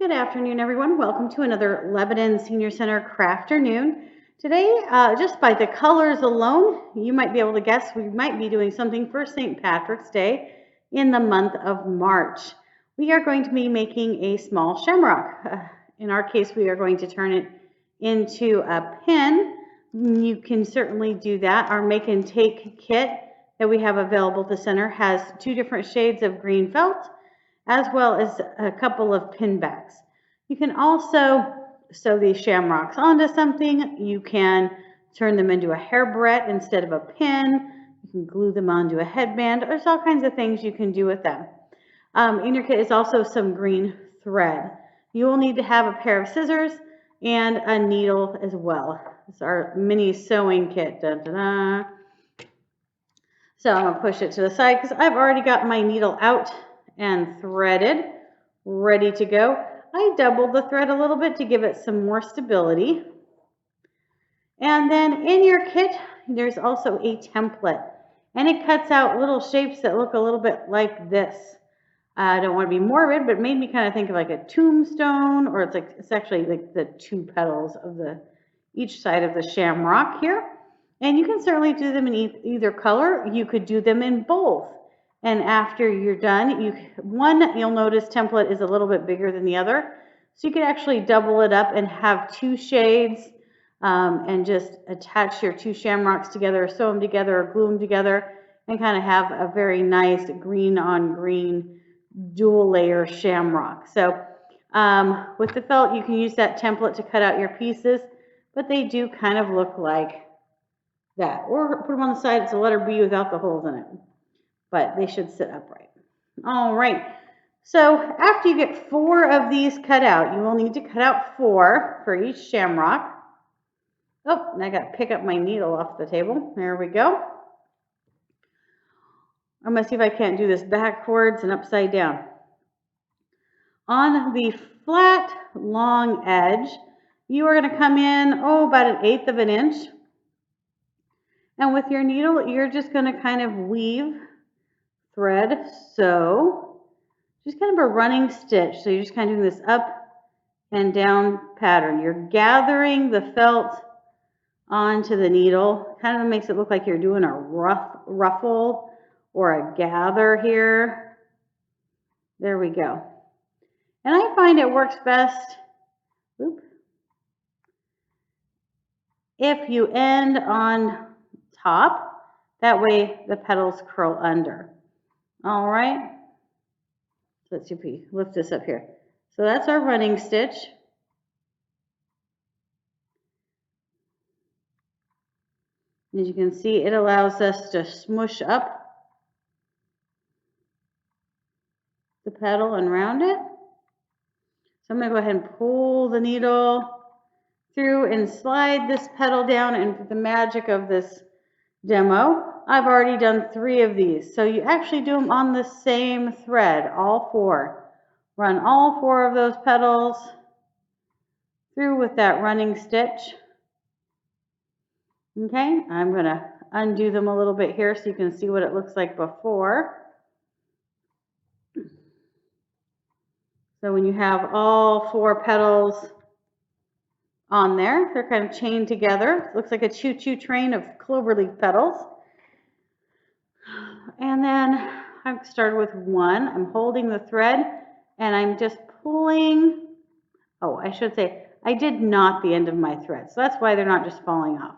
Good afternoon, everyone. Welcome to another Lebanon Senior Center Crafternoon. Today, just by the colors alone, you might be able to guess we might be doing something for St. Patrick's Day in the month of March. We are going to be making a small shamrock. In our case, we are going to turn it into a pin. You can certainly do that. Our make and take kit that we have available at the center has two different shades of green felt, as well as a couple of pin backs. You can also sew these shamrocks onto something. You can turn them into a hair barrette instead of a pin. You can glue them onto a headband. There's all kinds of things you can do with them. In your kit is also some green thread. You will need to have a pair of scissors and a needle as well. It's our mini sewing kit. Dun, dun, dun. So I'm going to push it to the side because I've already got my needle out and threaded, ready to go. I doubled the thread a little bit to give it some more stability. And then in your kit, there's also a template, and it cuts out little shapes that look a little bit like this. I don't want to be morbid, but it made me kind of think of like a tombstone, or it's actually like the two petals of each side of the shamrock here. And you can certainly do them in either color. You could do them in both. And after you're done, you'll notice template is a little bit bigger than the other. So you could actually double it up and have two shades and just attach your two shamrocks together, sew them together, or glue them together, and kind of have a very nice green on green dual layer shamrock. So with the felt, you can use that template to cut out your pieces, but they do kind of look like that. Or put them on the side, it's a letter B without the holes in it, but they should sit upright. All right, so after you get 4 of these cut out, you will need to cut out 4 for each shamrock. Oh, and I got to pick up my needle off the table. There we go. I'm going to see if I can't do this backwards and upside down. On the flat, long edge, you are going to come in, about 1/8 of an inch. And with your needle, you're just going to kind of weave, thread, sew, just kind of a running stitch. So you're just kind of doing this up and down pattern. You're gathering the felt onto the needle. Kind of makes it look like you're doing a ruffle or a gather here. There we go. And I find it works best if you end on top. That way the petals curl under. All right. Let's see if we lift this up here. So that's our running stitch. As you can see, it allows us to smush up the petal and round it. So I'm going to go ahead and pull the needle through and slide this petal down, and the magic of this demo, I've already done 3 of these. So you actually do them on the same thread, all 4. Run all 4 of those petals through with that running stitch. Okay, I'm going to undo them a little bit here so you can see what it looks like before. So when you have all 4 petals on there, they're kind of chained together. It looks like a choo-choo train of cloverleaf petals. And then I've started with 1. I'm holding the thread and I'm just pulling. Oh, I should say I did knot the end of my thread, so that's why they're not just falling off.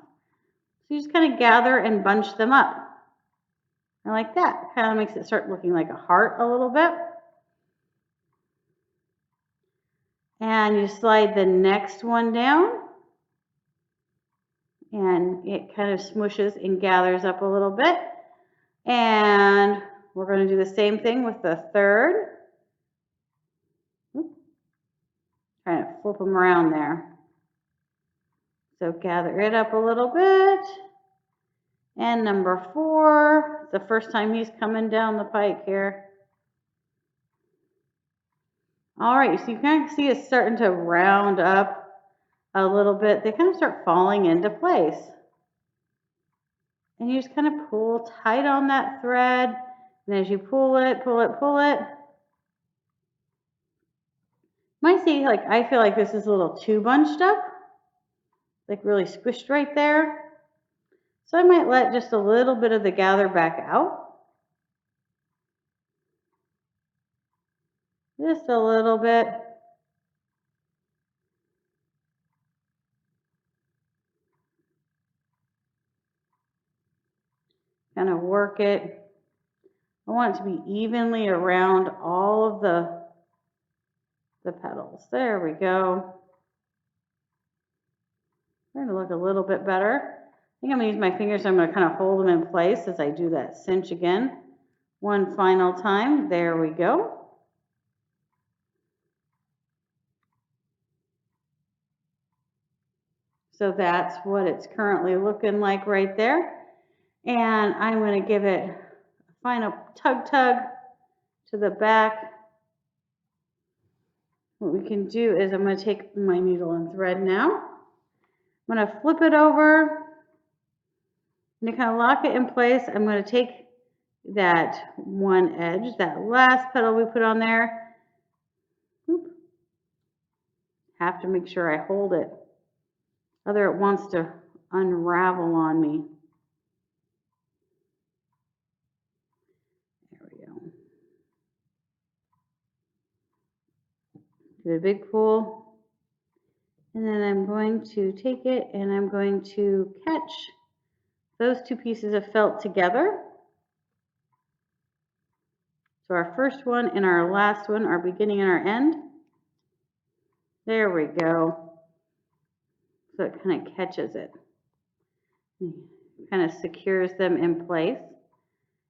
So you just kind of gather and bunch them up. And like that, kind of makes it start looking like a heart a little bit. And you slide the next one down, and it kind of smooshes and gathers up a little bit. And we're going to do the same thing with the third. Trying to flip them around there. So gather it up a little bit. And number 4, the first time he's coming down the pike here. All right, so you kind of see it's starting to round up a little bit. They kind of start falling into place. And you just kind of pull tight on that thread. And as you pull it, Might see, like, I feel like this is a little too bunched up, like really squished right there. So I might let just a little bit of the gather back out. Just a little bit. Kind of work it. I want it to be evenly around all of the petals. There we go. They're going to look a little bit better. I think I'm going to use my fingers. I'm going to kind of hold them in place as I do that cinch again. One final time. There we go. So that's what it's currently looking like right there. And I'm going to give it a final tug to the back. What we can do is I'm going to take my needle and thread now. I'm going to flip it over and to kind of lock it in place. I'm going to take that one edge, that last petal we put on there. Oop. Have to make sure I hold it. Other it wants to unravel on me. There we go. Do a big pull. And then I'm going to take it and I'm going to catch those two pieces of felt together. So our first one and our last one, our beginning and our end. There we go. So it kind of catches it. Kind of secures them in place.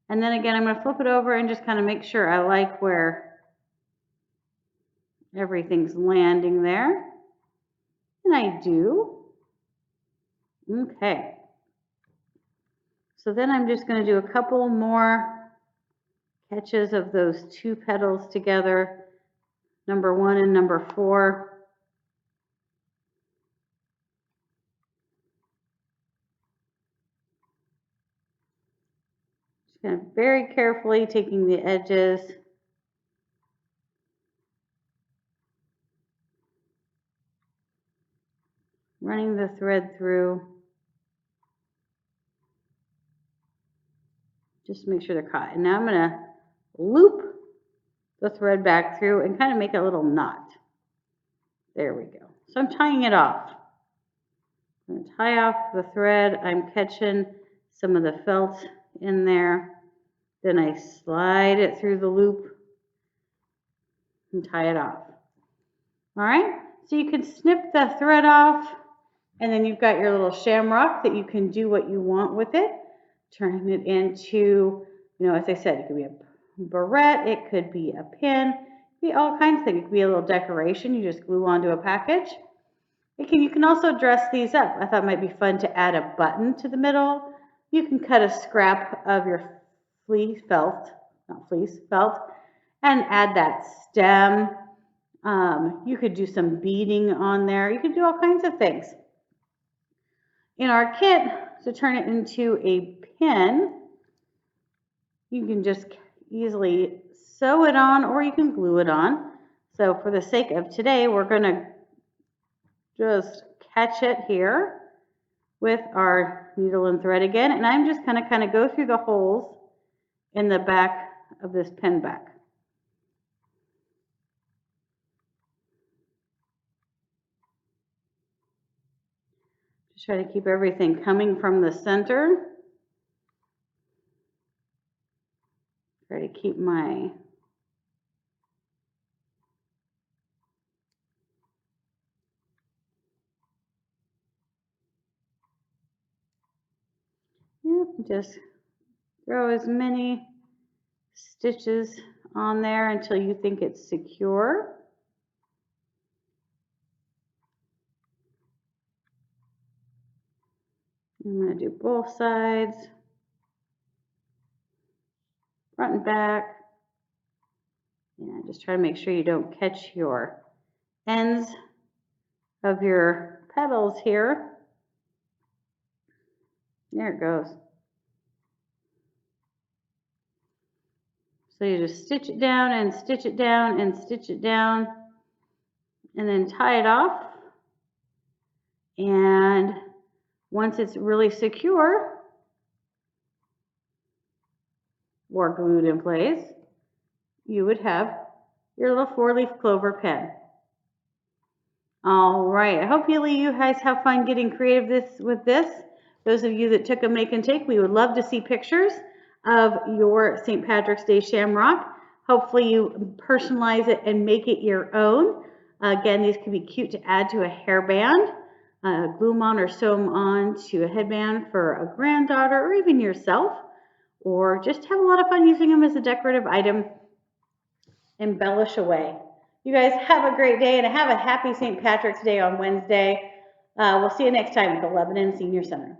And then again, I'm going to flip it over and just kind of make sure I like where everything's landing there. And I do. Okay. So then I'm just going to do a couple more catches of those two petals together, number 1 and number 4. Just kind of very carefully taking the edges. Running the thread through. Just to make sure they're caught. And now I'm going to loop the thread back through and kind of make a little knot. There we go. So I'm tying it off. I'm going to tie off the thread. I'm catching some of the felt in there. Then I slide it through the loop and tie it off. All right, so you can snip the thread off and then you've got your little shamrock that you can do what you want with it. Turn it into, you know, as I said, it could be a barrette, it could be a pin, it could be all kinds of things. It could be a little decoration you just glue onto a package. You can also dress these up. I thought it might be fun to add a button to the middle. You can cut a scrap of your felt, and add that stem. You could do some beading on there. You could do all kinds of things. In our kit, to turn it into a pin, you can just easily sew it on or you can glue it on. So for the sake of today, we're going to just catch it here with our needle and thread again. And I'm just going to kind of go through the holes in the back of this pin back. Just try to keep everything coming from the center. Try to keep my just throw as many stitches on there until you think it's secure. I'm going to do both sides, front and back. Yeah, just try to make sure you don't catch your ends of your petals here. There it goes. So you just stitch it down and stitch it down and stitch it down. and then tie it off. And once it's really secure or glued in place, you would have your little 4-leaf clover pen. All right, I hope you guys have fun getting creative with this. Those of you that took a make and take, we would love to see pictures of your St. Patrick's Day shamrock. Hopefully you personalize it and make it your own. Again, these can be cute to add to a hairband, glue them on or sew them on to a headband for a granddaughter or even yourself, or just have a lot of fun using them as a decorative item. Embellish away. You guys have a great day and have a happy St. Patrick's Day on Wednesday. We'll see you next time at the Lebanon Senior Center.